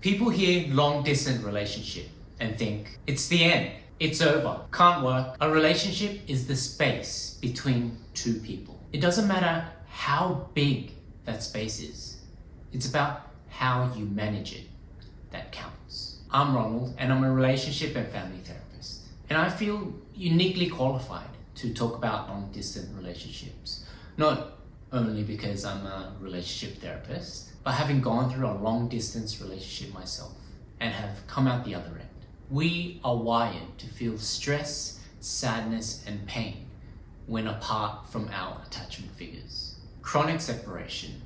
People hear long distance relationship and think it's the end, it's over, can't work. A relationship is the space between two people. It doesn't matter how big that space is. It's about how you manage it that counts. I'm Ronald and I'm a relationship and family therapist. And I feel uniquely qualified to talk about long distance relationships. Not only because I'm a relationship therapist, but having gone through a long distance relationship myself and have come out the other end. We are wired to feel stress, sadness, and pain when apart from our attachment figures. Chronic separation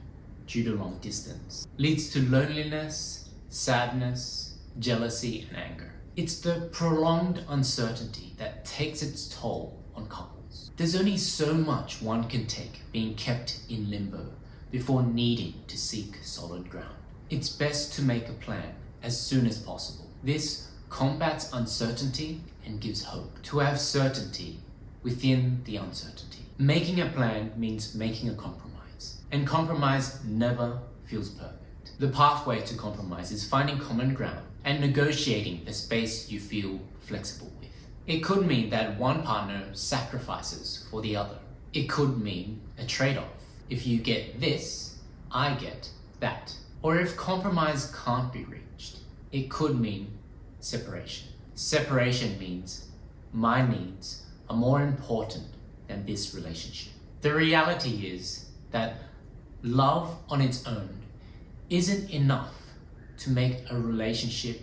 due to long distance leads to loneliness, sadness, jealousy, and anger. It's the prolonged uncertainty that takes its toll on couples. There's only so much one can take being kept in limbo before needing to seek solid ground. It's best to make a plan as soon as possible. This combats uncertainty and gives hope. To have certainty within the uncertainty. Making a plan means making a compromise, and compromise never feels perfect. The pathway to compromise is finding common ground and negotiating the space you feel flexible with. It could mean that one partner sacrifices for the other. It could mean a trade-off. If you get this, I get that. Or if compromise can't be reached, it could mean separation. Separation means my needs are more important than this relationship. The reality is that love on its own isn't enough to make a relationship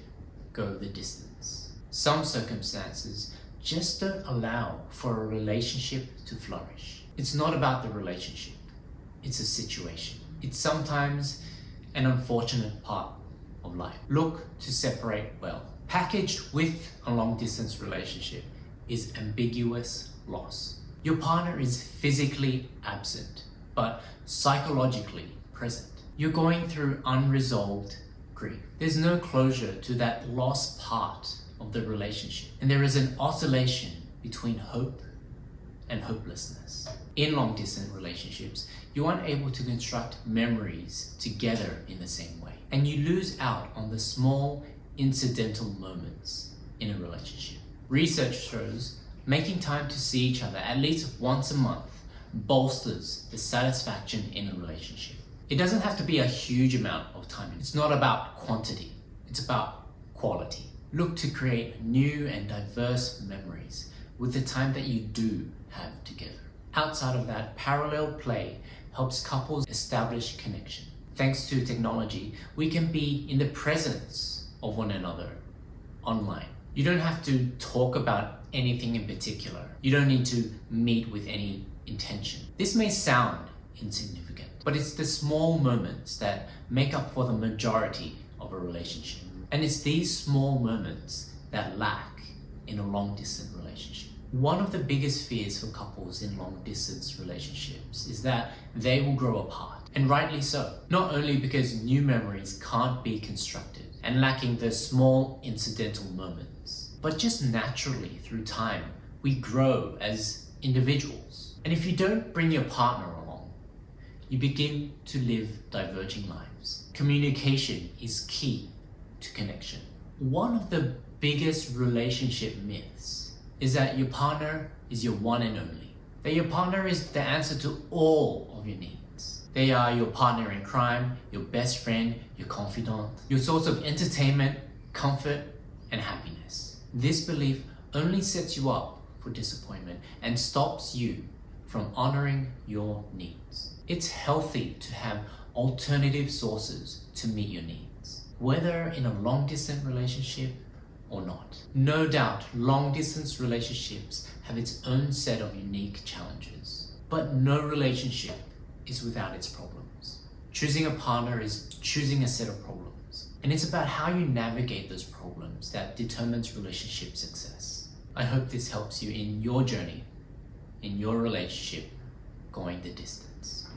go the distance. Some circumstances just don't allow for a relationship to flourish. It's not about the relationship. It's a situation. It's sometimes an unfortunate part of life. Look to separate well. Packaged with a long distance relationship is ambiguous loss. Your partner is physically absent, but psychologically present. You're going through unresolved grief. There's no closure to that lost part of the relationship. And there is an oscillation between hope and hopelessness. In long distance relationships, you aren't able to construct memories together in the same way. And you lose out on the small incidental moments in a relationship. Research shows making time to see each other at least once a month bolsters the satisfaction in a relationship. It doesn't have to be a huge amount of time. It's not about quantity, it's about quality. Look to create new and diverse memories with the time that you do have together. Outside of that, parallel play helps couples establish connection. Thanks to technology, we can be in the presence of one another online. You don't have to talk about anything in particular. You don't need to meet with any intention. This may sound insignificant, but it's the small moments that make up for the majority of a relationship. And it's these small moments that lack in a long distance relationship. One of the biggest fears for couples in long distance relationships is that they will grow apart, and rightly so. Not only because new memories can't be constructed and lacking the small incidental moments, but just naturally through time, we grow as individuals. And if you don't bring your partner along, you begin to live diverging lives. Communication is key to connection. One of the biggest relationship myths is that your partner is your one and only. That your partner is the answer to all of your needs. They are your partner in crime, your best friend, your confidant, your source of entertainment, comfort, and happiness. This belief only sets you up for disappointment and stops you from honoring your needs. It's healthy to have alternative sources to meet your needs, whether in a long distance relationship or not. No doubt, long distance relationships have its own set of unique challenges, but no relationship is without its problems. Choosing a partner is choosing a set of problems, and it's about how you navigate those problems that determines relationship success. I hope this helps you in your journey, in your relationship, going the distance.